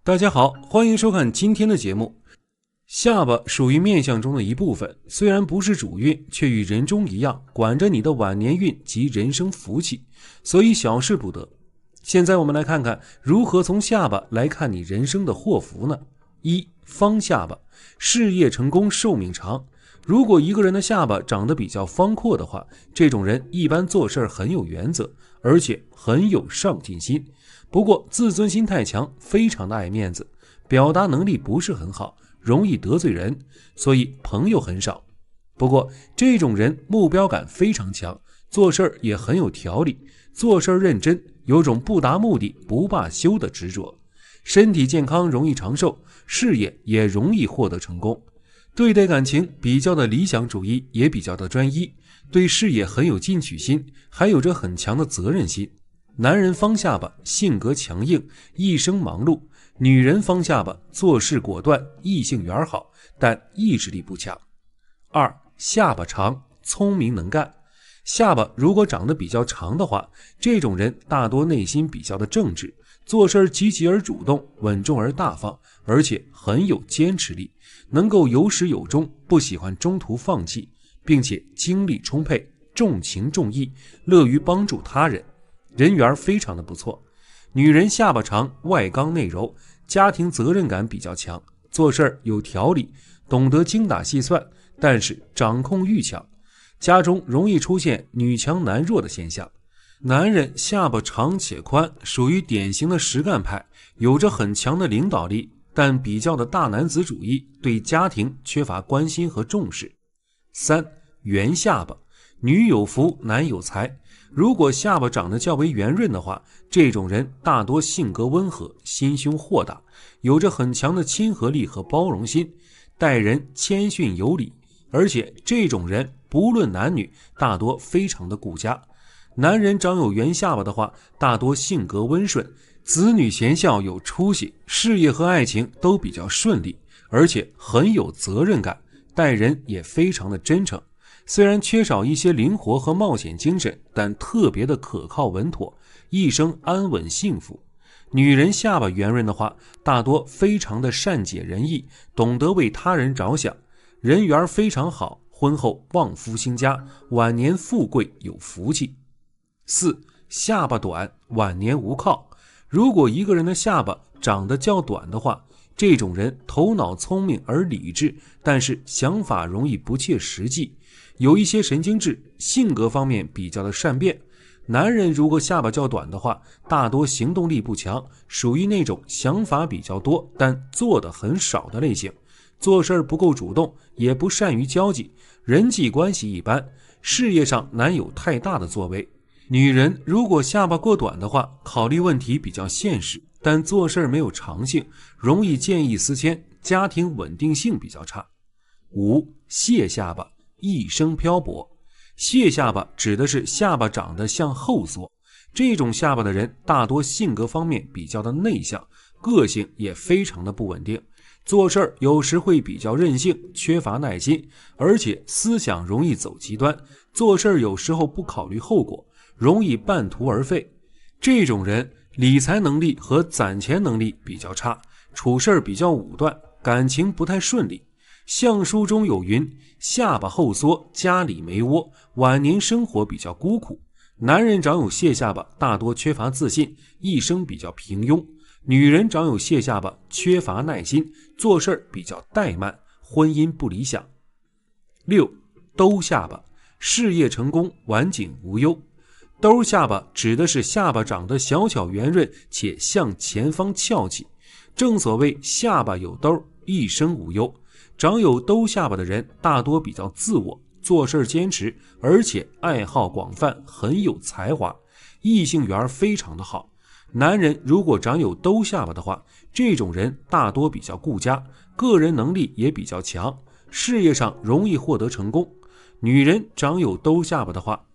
大家好，欢迎收看今天的节目。下巴属于面相中的一部分，虽然不是主运，却与人中一样，管着你的晚年运及人生福气，所以小事不得。现在我们来看看如何从下巴来看你人生的祸福呢？一、方下巴，事业成功，寿命长。如果一个人的下巴长得比较方阔的话，这种人一般做事很有原则，而且很有上进心。不过自尊心太强，非常的爱面子，表达能力不是很好，容易得罪人，所以朋友很少。不过这种人目标感非常强，做事也很有条理，做事认真，有种不达目的不罢休的执着。身体健康，容易长寿，事业也容易获得成功。对待感情比较的理想主义，也比较的专一，对事业很有进取心，还有着很强的责任心。男人方下巴，性格强硬，一生忙碌；女人方下巴，做事果断，异性缘好，但意志力不强。二、下巴长，聪明能干。下巴如果长得比较长的话，这种人大多内心比较的正直，做事积极而主动，稳重而大方，而且很有坚持力，能够有始有终，不喜欢中途放弃，并且精力充沛，重情重义，乐于帮助他人，人缘非常的不错。女人下巴长，外刚内柔，家庭责任感比较强，做事有条理，懂得精打细算，但是掌控欲强，家中容易出现女强男弱的现象。男人下巴长且宽，属于典型的实干派，有着很强的领导力，但比较的大男子主义，对家庭缺乏关心和重视。三、圆下巴，女有福，男有财。如果下巴长得较为圆润的话，这种人大多性格温和，心胸豁达，有着很强的亲和力和包容心，待人谦逊有礼，而且这种人不论男女，大多非常的顾家。男人长有圆下巴的话，大多性格温顺，子女贤孝有出息，事业和爱情都比较顺利，而且很有责任感，待人也非常的真诚。虽然缺少一些灵活和冒险精神，但特别的可靠稳妥，一生安稳幸福。女人下巴圆润的话，大多非常的善解人意，懂得为他人着想，人缘非常好，婚后旺夫兴家，晚年富贵有福气。四、下巴短，晚年无靠。如果一个人的下巴长得较短的话，这种人头脑聪明而理智，但是想法容易不切实际，有一些神经质，性格方面比较的善变。男人如果下巴较短的话，大多行动力不强，属于那种想法比较多但做的很少的类型，做事不够主动，也不善于交际，人际关系一般，事业上难有太大的作为。女人如果下巴过短的话，考虑问题比较现实，但做事没有长性，容易见异思迁，家庭稳定性比较差。五、蟹下巴，一生漂泊。蟹下巴指的是下巴长得像后缩，这种下巴的人大多性格方面比较的内向，个性也非常的不稳定，做事有时会比较任性，缺乏耐心，而且思想容易走极端，做事有时候不考虑后果，容易半途而废。这种人理财能力和攒钱能力比较差，处事比较武断，感情不太顺利。相书中有云，下巴后缩，家里没窝，晚年生活比较孤苦。男人长有蟹下巴，大多缺乏自信，一生比较平庸。女人长有蟹下巴，缺乏耐心，做事比较怠慢，婚姻不理想。六、兜下巴，事业成功，晚景无忧。兜下巴指的是下巴长得小巧圆润，且向前方翘起，正所谓下巴有兜，一生无忧。长有兜下巴的人大多比较自我，做事坚持，而且爱好广泛，很有才华，异性缘非常的好。男人如果长有兜下巴的话，这种人大多比较顾家，个人能力也比较强，事业上容易获得成功。女人长有兜下巴的话，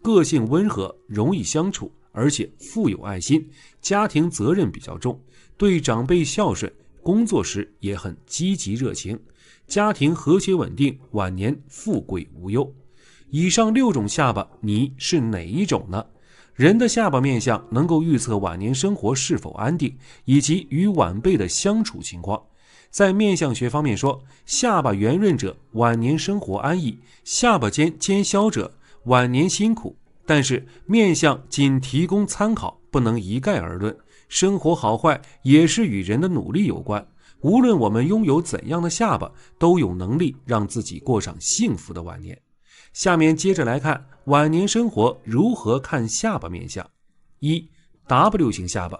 个性温和，容易相处，而且富有爱心，家庭责任比较重，对长辈孝顺，工作时也很积极热情，家庭和谐稳定，晚年富贵无忧。以上6种下巴，你是哪一种呢？人的下巴面相能够预测晚年生活是否安定，以及与晚辈的相处情况。在面相学方面说，下巴圆润者晚年生活安逸，下巴尖尖削者晚年辛苦。但是面相仅提供参考，不能一概而论。生活好坏也是与人的努力有关，无论我们拥有怎样的下巴，都有能力让自己过上幸福的晚年。下面接着来看晚年生活如何看下巴面相。一、W 型下巴。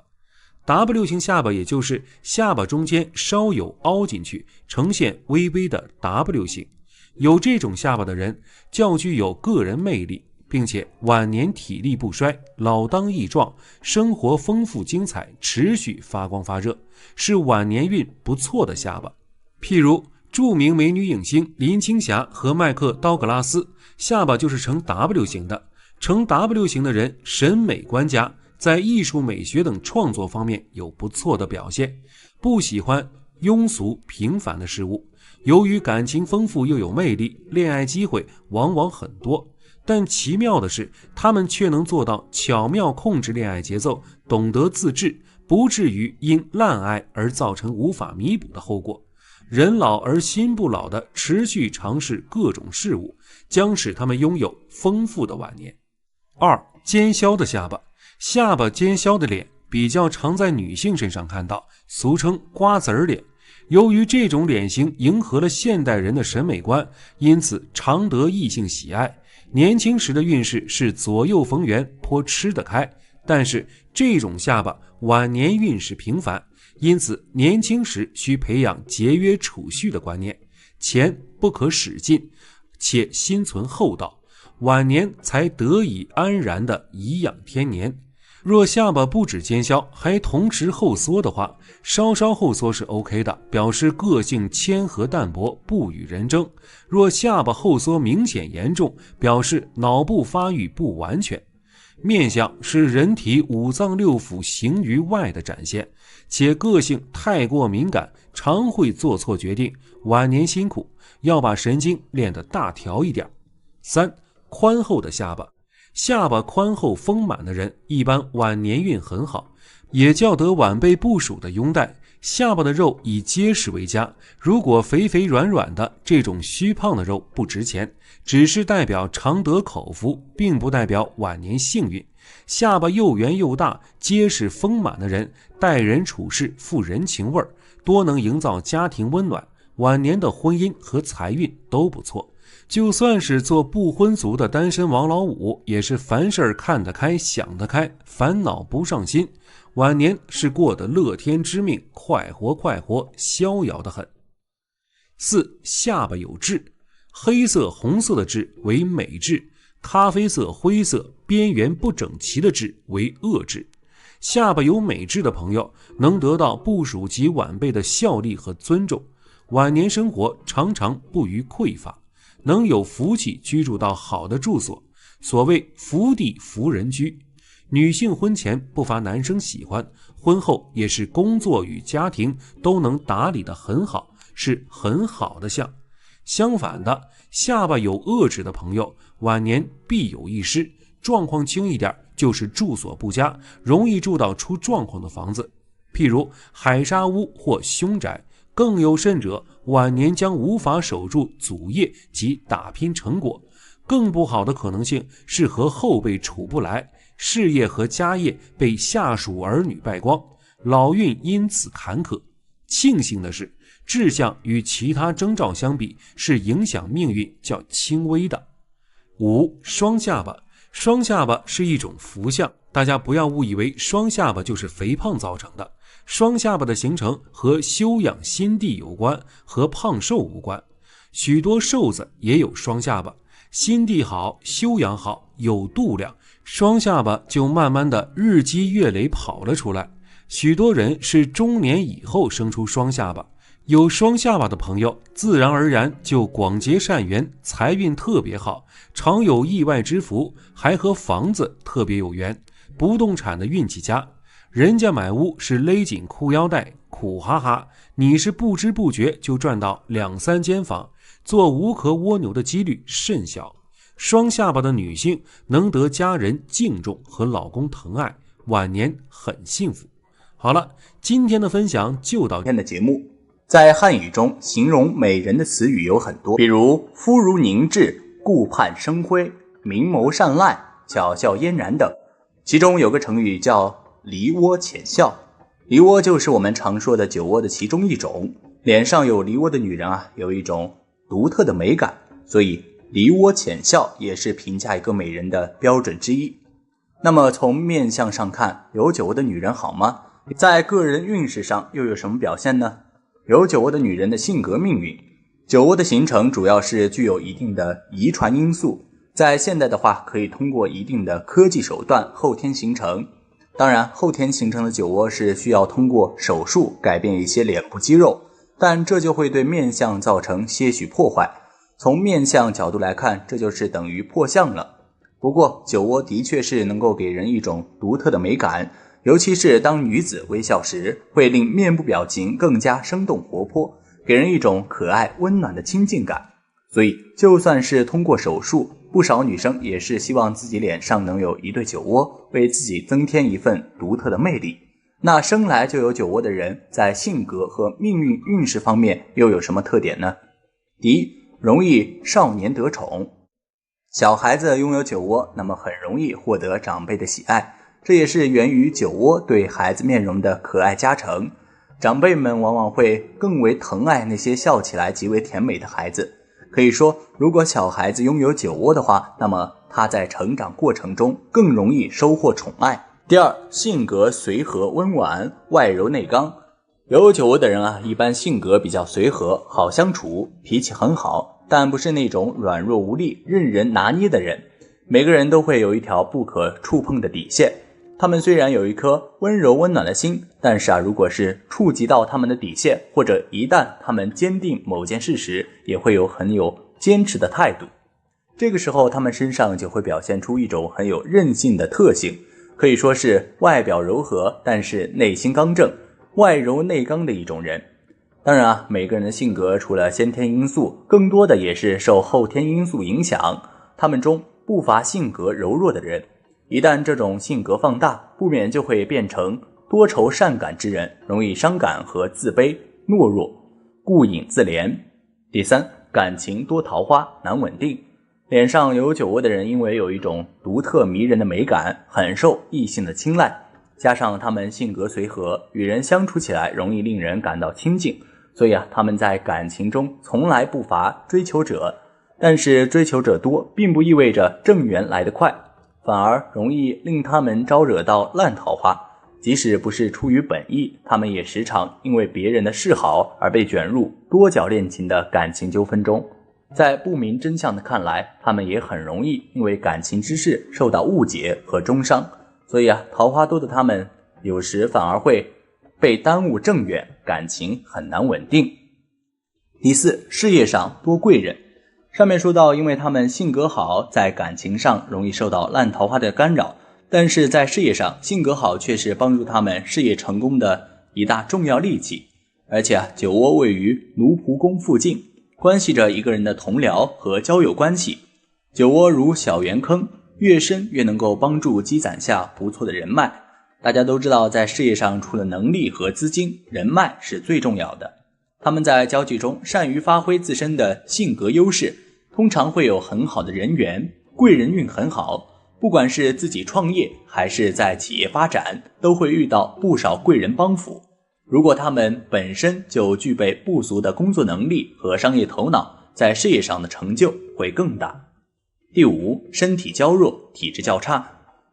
W 型下巴也就是下巴中间稍有凹进去，呈现微微的 W 型。有这种下巴的人较具有个人魅力，并且晚年体力不衰，老当益壮，生活丰富精彩，持续发光发热，是晚年运不错的下巴。譬如著名美女影星林青霞和麦克道格拉斯，下巴就是呈 W 型的。呈 W 型的人审美观佳，在艺术美学等创作方面有不错的表现，不喜欢庸俗平凡的事物。由于感情丰富又有魅力，恋爱机会往往很多。但奇妙的是，他们却能做到巧妙控制恋爱节奏，懂得自制，不至于因滥爱而造成无法弥补的后果。人老而心不老的持续尝试各种事物，将使他们拥有丰富的晚年。二、尖削的下巴。下巴尖削的脸比较常在女性身上看到，俗称瓜子儿脸。由于这种脸型迎合了现代人的审美观，因此常得异性喜爱。年轻时的运势是左右逢源，颇吃得开，但是这种下巴晚年运势平凡，因此年轻时需培养节约储蓄的观念，钱不可使尽，且心存厚道，晚年才得以安然的颐养天年。若下巴不止尖削，还同时后缩的话，稍稍后缩是 OK 的，表示个性谦和淡泊，不与人争。若下巴后缩明显严重，表示脑部发育不完全。面相是人体五脏六腑形于外的展现，且个性太过敏感，常会做错决定，晚年辛苦，要把神经练得大条一点。三、宽厚的下巴。下巴宽厚丰满的人一般晚年运很好，也较得晚辈部属的拥戴。下巴的肉以结实为佳，如果肥肥软软的，这种虚胖的肉不值钱，只是代表常得口福，并不代表晚年幸运。下巴又圆又大，结实丰满的人待人处事富人情味，多能营造家庭温暖，晚年的婚姻和财运都不错。就算是做不婚族的单身王老五，也是凡事看得开，想得开，烦恼不上心，晚年是过得乐天知命，快活，逍遥得很。四、下巴有痣。黑色红色的痣为美痣，咖啡色灰色边缘不整齐的痣为恶痣。下巴有美痣的朋友能得到部属及晚辈的效力和尊重，晚年生活常常不虞匮乏，能有福气居住到好的住所，所谓福地福人居。女性婚前不乏男生喜欢，婚后也是工作与家庭都能打理得很好，是很好的相。相反的，下巴有恶痣的朋友晚年必有一失，状况轻一点就是住所不佳，容易住到出状况的房子，譬如海沙屋或凶宅。更有甚者，晚年将无法守住祖业及打拼成果。更不好的可能性是和后辈处不来，事业和家业被下属儿女败光，老运因此坎坷。庆幸的是，志向与其他征兆相比，是影响命运较轻微的。五、双下巴。双下巴是一种福相，大家不要误以为双下巴就是肥胖造成的。双下巴的形成和修养心地有关，和胖瘦无关。许多瘦子也有双下巴，心地好，修养好，有度量，双下巴就慢慢的日积月累跑了出来。许多人是中年以后生出双下巴，有双下巴的朋友自然而然就广结善缘，财运特别好，常有意外之福，还和房子特别有缘，不动产的运气佳。人家买屋是勒紧裤腰带，苦哈哈，你是不知不觉就赚到2-3间房，做无壳蜗牛的几率甚小。双下巴的女性能得家人敬重和老公疼爱，晚年很幸福。好了，今天的分享就到今天的节目。在汉语中，形容美人的词语有很多，比如肤如凝脂、顾盼生辉、明眸善睐、巧笑嫣然等。其中有个成语叫梨涡浅笑，梨涡就是我们常说的酒窝的其中一种。脸上有梨涡的女人有一种独特的美感，所以梨涡浅笑也是评价一个美人的标准之一。那么从面相上看，有酒窝的女人好吗？在个人运势上又有什么表现呢？有酒窝的女人的性格命运。酒窝的形成主要是具有一定的遗传因素，在现代的话可以通过一定的科技手段后天形成。当然，后天形成的酒窝是需要通过手术改变一些脸部肌肉，但这就会对面相造成些许破坏。从面相角度来看，这就是等于破相了。不过酒窝的确是能够给人一种独特的美感，尤其是当女子微笑时，会令面部表情更加生动活泼，给人一种可爱温暖的亲近感。所以就算是通过手术，不少女生也是希望自己脸上能有一对酒窝，为自己增添一份独特的魅力。那生来就有酒窝的人，在性格和命运运势方面又有什么特点呢？第一，容易少年得宠。小孩子拥有酒窝，那么很容易获得长辈的喜爱，这也是源于酒窝对孩子面容的可爱加成。长辈们往往会更为疼爱那些笑起来极为甜美的孩子。可以说，如果小孩子拥有酒窝的话，那么他在成长过程中更容易收获宠爱。第二，性格随和温婉，外柔内刚。有酒窝的人一般性格比较随和，好相处，脾气很好，但不是那种软弱无力、任人拿捏的人。每个人都会有一条不可触碰的底线。他们虽然有一颗温柔温暖的心，但是如果是触及到他们的底线，或者一旦他们坚定某件事时，也会很有坚持的态度。这个时候他们身上就会表现出一种很有韧性的特性，可以说是外表柔和，但是内心刚正，外柔内刚的一种人。当然每个人的性格除了先天因素，更多的也是受后天因素影响，他们中不乏性格柔弱的人。一旦这种性格放大，不免就会变成多愁善感之人，容易伤感和自卑、懦弱、顾影自怜。第三，感情多桃花，难稳定。脸上有酒窝的人因为有一种独特迷人的美感，很受异性的青睐，加上他们性格随和，与人相处起来容易令人感到亲近，所以他们在感情中从来不乏追求者。但是追求者多并不意味着正缘来得快，反而容易令他们招惹到烂桃花。即使不是出于本意，他们也时常因为别人的示好而被卷入多角恋情的感情纠纷中。在不明真相的看来，他们也很容易因为感情之事受到误解和中伤。所以桃花多的他们有时反而会被耽误正缘，感情很难稳定。第四，事业上多贵人。上面说到，因为他们性格好，在感情上容易受到烂桃花的干扰，但是在事业上，性格好却是帮助他们事业成功的一大重要利器。而且酒窝位于奴仆宫附近，关系着一个人的同僚和交友关系。酒窝如小圆坑，越深越能够帮助积攒下不错的人脉。大家都知道，在事业上除了能力和资金，人脉是最重要的。他们在交际中善于发挥自身的性格优势，通常会有很好的人缘，贵人运很好。不管是自己创业还是在企业发展，都会遇到不少贵人帮扶。如果他们本身就具备不俗的工作能力和商业头脑，在事业上的成就会更大。第五，身体娇弱，体质较差。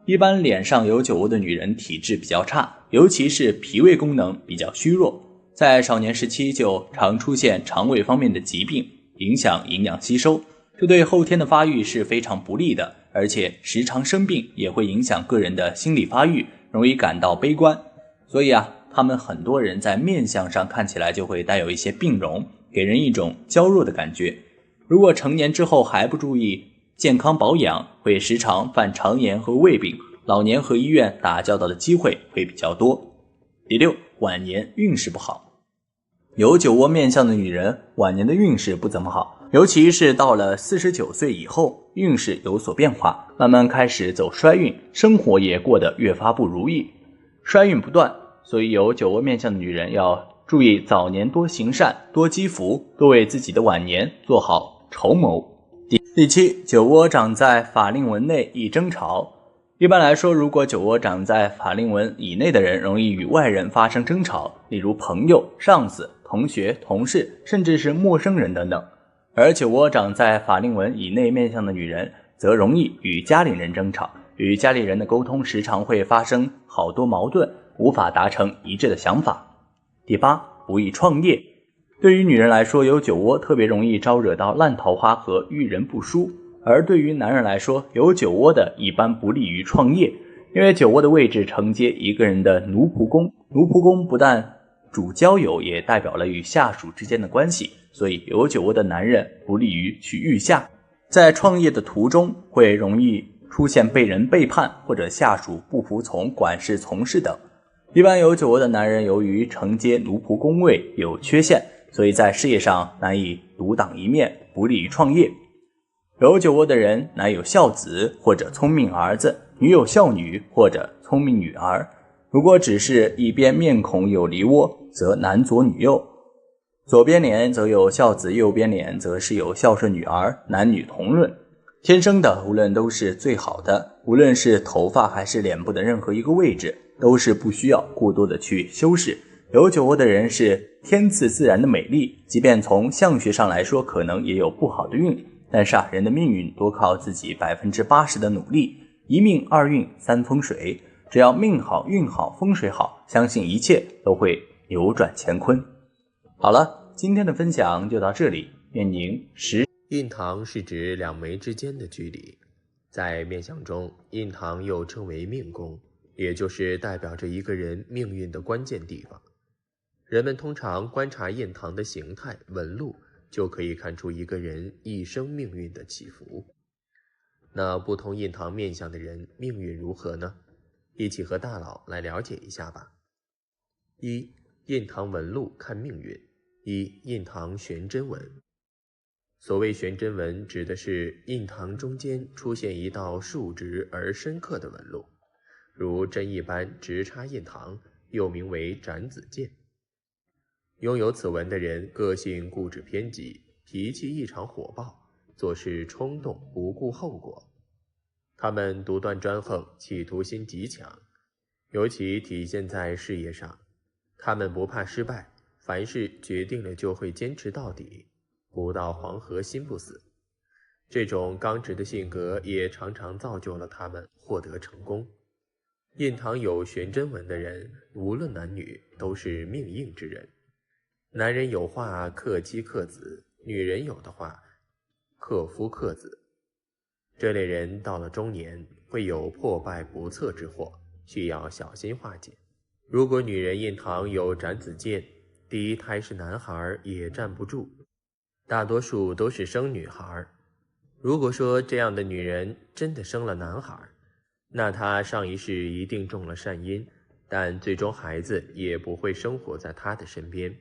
一般脸上有酒窝的女人体质比较差，尤其是脾胃功能比较虚弱，在少年时期就常出现肠胃方面的疾病，影响营养吸收，这对后天的发育是非常不利的，而且时常生病也会影响个人的心理发育，容易感到悲观。所以他们很多人在面相上看起来就会带有一些病容，给人一种娇弱的感觉。如果成年之后还不注意健康保养，会时常犯肠炎和胃病，老年和医院打交道的机会会比较多。第六，晚年运势不好。有酒窝面相的女人晚年的运势不怎么好，尤其是到了49岁以后，运势有所变化，慢慢开始走衰运，生活也过得越发不如意，衰运不断。所以有酒窝面相的女人要注意早年多行善，多积福，多为自己的晚年做好筹谋。第七，酒窝长在法令纹内易争吵。一般来说，如果酒窝长在法令纹以内的人，容易与外人发生争吵，例如朋友、上司、同学、同事，甚至是陌生人等等。而酒窝长在法令纹以内面相的女人，则容易与家里人争吵，与家里人的沟通时常会发生好多矛盾，无法达成一致的想法。第八，不易创业。对于女人来说，有酒窝特别容易招惹到烂桃花和遇人不淑，而对于男人来说，有酒窝的一般不利于创业，因为酒窝的位置承接一个人的奴仆宫，奴仆宫不但主交友，也代表了与下属之间的关系，所以有酒窝的男人不利于去御下，在创业的途中会容易出现被人背叛或者下属不服从、管事从事等。一般有酒窝的男人由于承接奴仆宫位有缺陷，所以在事业上难以独当一面，不利于创业。有酒窝的人乃有孝子或者聪明儿子，女有孝女或者聪明女儿。如果只是一边面孔有梨窝，则男左女右，左边脸则有孝子，右边脸则是有孝顺女儿，男女同论。天生的无论都是最好的，无论是头发还是脸部的任何一个位置，都是不需要过多的去修饰。有酒窝的人是天赐自然的美丽，即便从相学上来说可能也有不好的运，但是人的命运多靠自己80%的努力，一命二运三风水，只要命好运好风水好，相信一切都会扭转乾坤。好了，今天的分享就到这里，愿您印堂是指两眉之间的距离，在面相中，印堂又称为命宫，也就是代表着一个人命运的关键地方。人们通常观察印堂的形态纹路，就可以看出一个人一生命运的起伏。那不同印堂面相的人命运如何呢？一起和大佬来了解一下吧。一、印堂纹路看命运。一、印堂悬针纹。所谓悬针纹，指的是印堂中间出现一道竖直而深刻的纹路，如针一般直插印堂，又名为斩子剑。拥有此纹的人个性固执偏激，脾气异常火爆，做事冲动，不顾后果。他们独断专横，企图心极强，尤其体现在事业上。他们不怕失败，凡事决定了就会坚持到底，不到黄河心不死。这种刚直的性格也常常造就了他们获得成功。印堂有悬针纹的人，无论男女，都是命硬之人。男人有话克妻克子，女人有的话克夫克子。这类人到了中年会有破败不测之祸，需要小心化解。如果女人印堂有斩子剑，第一胎是男孩也站不住，大多数都是生女孩。如果说这样的女人真的生了男孩，那她上一世一定中了善因，但最终孩子也不会生活在她的身边，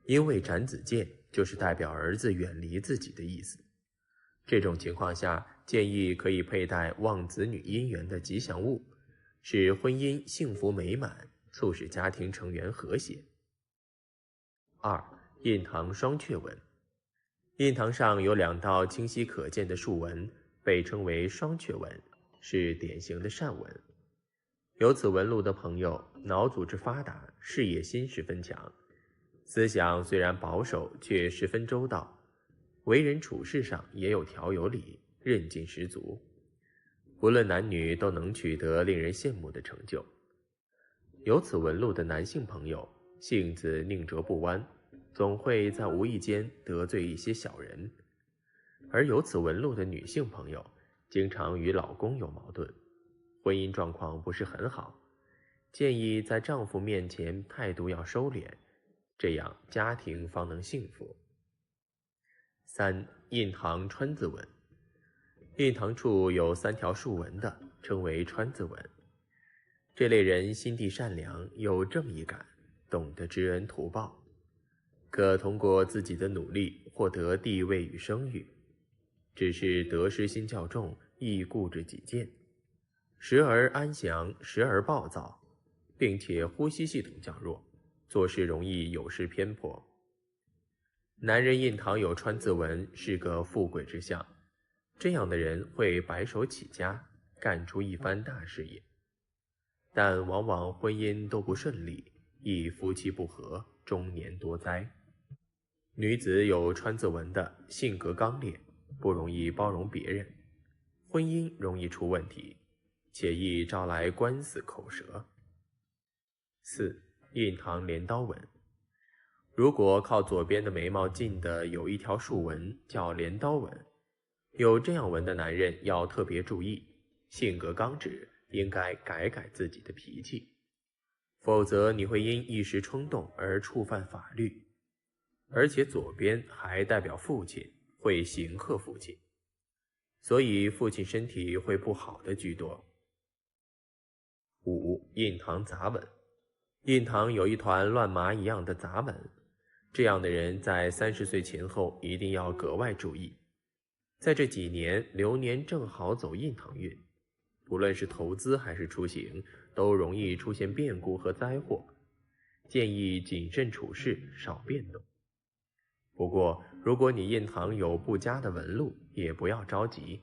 因为斩子剑就是代表儿子远离自己的意思。这种情况下，建议可以佩戴旺子女姻缘的吉祥物，使婚姻幸福美满，促使家庭成员和谐。二、印堂双雀纹。印堂上有两道清晰可见的竖纹，被称为双雀纹，是典型的善纹。有此纹路的朋友，脑组织发达，事业心十分强，思想虽然保守，却十分周到，为人处事上也有条有理，韧劲十足，无论男女都能取得令人羡慕的成就。有此纹路的男性朋友，性子宁折不弯，总会在无意间得罪一些小人；而有此纹路的女性朋友，经常与老公有矛盾，婚姻状况不是很好，建议在丈夫面前态度要收敛，这样家庭方能幸福。三、印堂川字纹。印堂处有3条竖纹的，称为川字纹。这类人心地善良，有正义感，懂得知恩图报。可通过自己的努力获得地位与声誉，只是得失心较重，易固执己见，时而安详，时而暴躁，并且呼吸系统较弱，做事容易有失偏颇。男人印堂有川字纹是个富贵之象，这样的人会白手起家，干出一番大事业，但往往婚姻都不顺利，易夫妻不和，终年多灾。女子有川字纹的性格刚烈，不容易包容别人，婚姻容易出问题，且易招来官司口舌。4. 印堂镰刀纹。如果靠左边的眉毛近的有一条竖纹，叫镰刀纹，有这样纹的男人要特别注意，性格刚直，应该改改自己的脾气，否则你会因一时冲动而触犯法律。而且左边还代表父亲，会刑克父亲，所以父亲身体会不好的居多。5. 印堂杂纹。印堂有一团乱麻一样的杂纹，这样的人在30岁前后一定要格外注意。在这几年，流年正好走印堂运，不论是投资还是出行，都容易出现变故和灾祸，建议谨慎处事，少变动。不过，如果你印堂有不佳的纹路，也不要着急。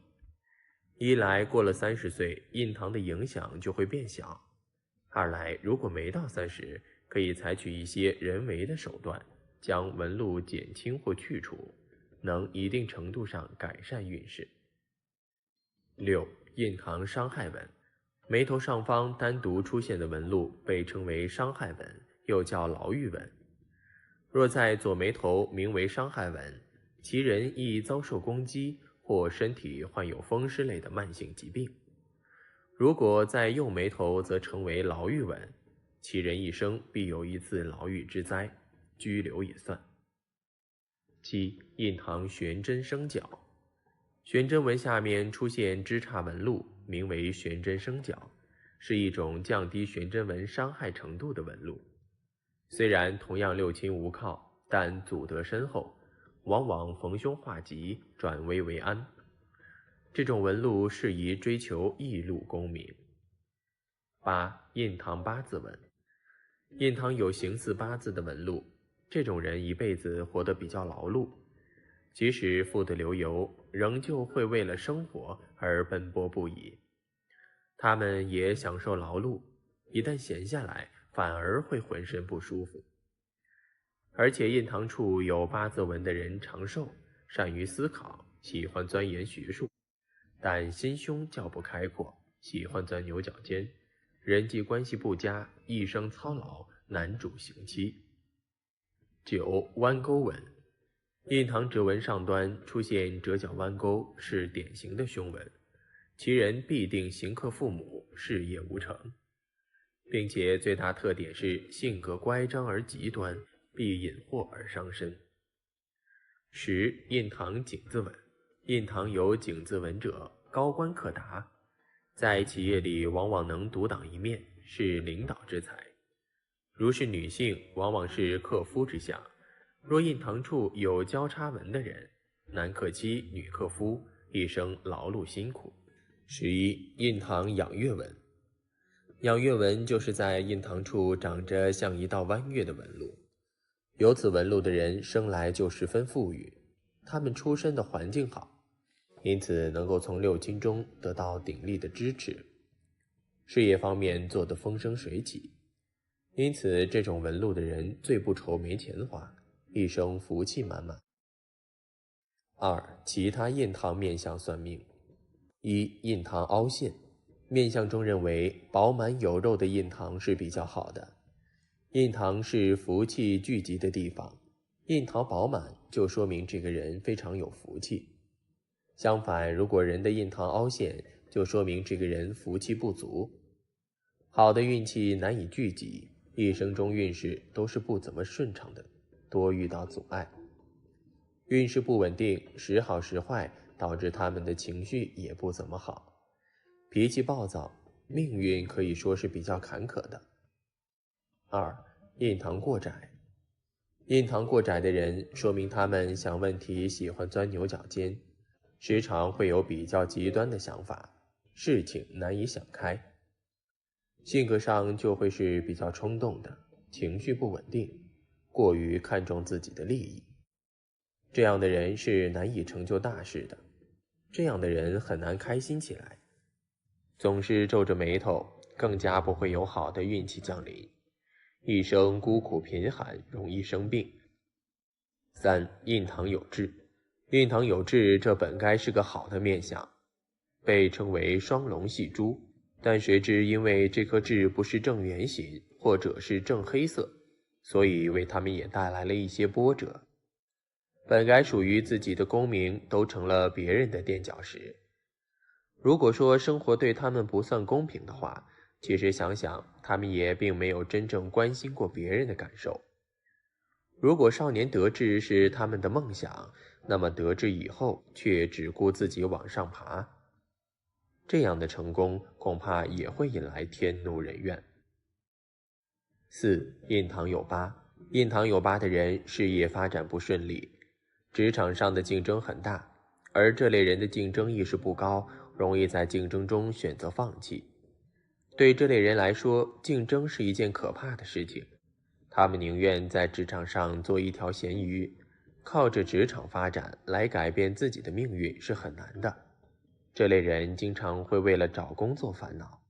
一来，过了30岁，印堂的影响就会变小；二来，如果没到30，可以采取一些人为的手段，将纹路减轻或去除，能一定程度上改善运势。6. 印堂伤害纹。眉头上方单独出现的纹路被称为伤害纹，又叫牢狱纹。若在左眉头名为伤害纹，其人易遭受攻击，或身体患有风湿类的慢性疾病。如果在右眉头则称为牢狱纹，其人一生必有一次牢狱之灾，拘留也算。7. 印堂悬针生角。悬针纹下面出现枝杈纹路，名为悬针生角，是一种降低悬针纹伤害程度的纹路。虽然同样六亲无靠，但祖德深厚，往往逢凶化吉，转危为安。这种纹路适宜追求一路功名。8. 印堂八字纹。印堂有形似八字的纹路，这种人一辈子活得比较劳碌，即使富得流油，仍旧会为了生活而奔波不已。他们也享受劳碌，一旦闲下来，反而会浑身不舒服。而且印堂处有八字纹的人长寿，善于思考，喜欢钻研学术，但心胸较不开阔，喜欢钻牛角尖，人际关系不佳，一生操劳，难主刑期。9. 弯钩纹。印堂指纹上端出现折角弯钩，是典型的凶纹，其人必定刑克父母，事业无成，并且最大特点是性格乖张而极端，必引祸而伤身。10. 印堂井字纹。印堂有井字纹者，高官可达，在企业里往往能独当一面，是领导之才。如是女性，往往是克夫之相。若印堂处有交叉纹的人，男克妻，女克夫，一生劳碌辛苦。11. 印堂仰月纹。仰月纹就是在印堂处长着像一道弯月的纹路，有此纹路的人生来就十分富裕，他们出身的环境好，因此能够从六亲中得到鼎力的支持，事业方面做得风生水起。因此这种纹路的人最不愁没钱花，一生福气满满。2. 其他印堂面相算命。1. 印堂凹陷。面相中认为饱满有肉的印堂是比较好的，印堂是福气聚集的地方，印堂饱满就说明这个人非常有福气。相反，如果人的印堂凹陷，就说明这个人福气不足，好的运气难以聚集，一生中运势都是不怎么顺畅的，多遇到阻碍。运势不稳定，时好时坏，导致他们的情绪也不怎么好，脾气暴躁，命运可以说是比较坎坷的。2. 印堂过窄。印堂过窄的人，说明他们想问题喜欢钻牛角尖，时常会有比较极端的想法，事情难以想开。性格上就会是比较冲动的，情绪不稳定，过于看重自己的利益。这样的人是难以成就大事的，这样的人很难开心起来，总是皱着眉头，更加不会有好的运气降临，一生孤苦贫寒，容易生病。3. 印堂有痣。印堂有痣，这本该是个好的面相，被称为双龙戏珠，但谁知因为这颗痣不是正圆形，或者是正黑色，所以为他们也带来了一些波折。本该属于自己的功名，都成了别人的垫脚石。如果说生活对他们不算公平的话，其实想想，他们也并没有真正关心过别人的感受。如果少年得志是他们的梦想，那么得志以后却只顾自己往上爬，这样的成功恐怕也会引来天怒人怨。4. 印堂有疤。印堂有疤的人事业发展不顺利，职场上的竞争很大，而这类人的竞争意识不高，容易在竞争中选择放弃。对这类人来说，竞争是一件可怕的事情，他们宁愿在职场上做一条咸鱼，靠着职场发展来改变自己的命运是很难的。这类人经常会为了找工作烦恼。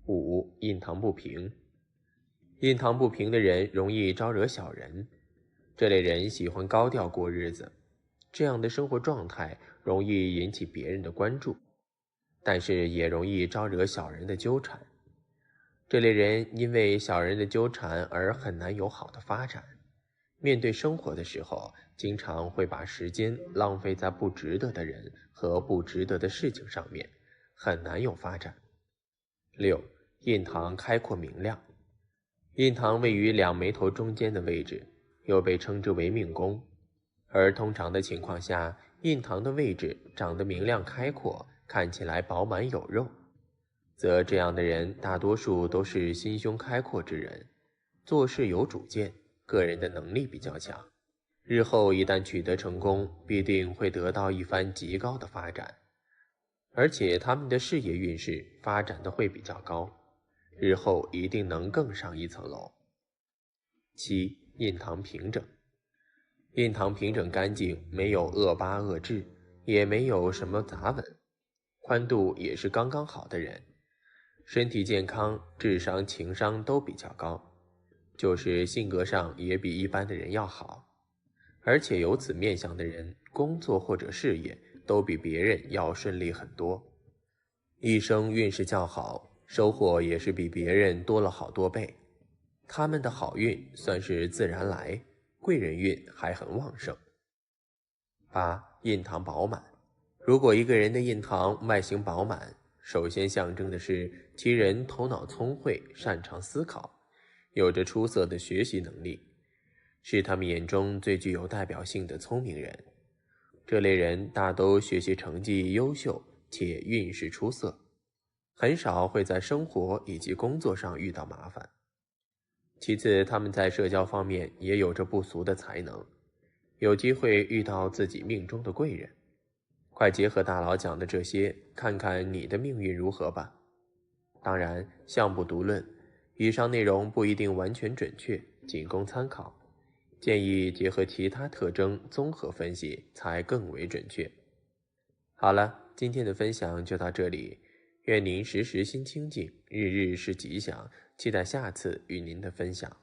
5. 印堂不平。印堂不平的人容易招惹小人，这类人喜欢高调过日子，这样的生活状态容易引起别人的关注，但是也容易招惹小人的纠缠。这类人因为小人的纠缠而很难有好的发展，面对生活的时候，经常会把时间浪费在不值得的人和不值得的事情上面，很难有发展。6. 印堂开阔明亮。印堂位于两眉头中间的位置，又被称之为命宫，而通常的情况下，印堂的位置长得明亮开阔，看起来饱满有肉，则这样的人大多数都是心胸开阔之人，做事有主见，个人的能力比较强，日后一旦取得成功，必定会得到一番极高的发展，而且他们的事业运势发展的会比较高，日后一定能更上一层楼。7. 印堂平整。印堂平整干净，没有恶疤恶痣，也没有什么杂纹，宽度也是刚刚好的人，身体健康，智商情商都比较高，就是性格上也比一般的人要好，而且有此面相的人，工作或者事业都比别人要顺利很多，一生运势较好，收获也是比别人多了好多倍。他们的好运算是自然来，贵人运还很旺盛。8. 印堂饱满。如果一个人的印堂外形饱满，首先象征的是其人头脑聪慧，擅长思考，有着出色的学习能力，是他们眼中最具有代表性的聪明人。这类人大都学习成绩优秀，且运势出色，很少会在生活以及工作上遇到麻烦。其次，他们在社交方面也有着不俗的才能，有机会遇到自己命中的贵人。快结合大佬讲的这些，看看你的命运如何吧。当然，相不独论，以上内容不一定完全准确，仅供参考，建议结合其他特征综合分析才更为准确。好了，今天的分享就到这里，愿您时时心清静，日日是吉祥，期待下次与您的分享。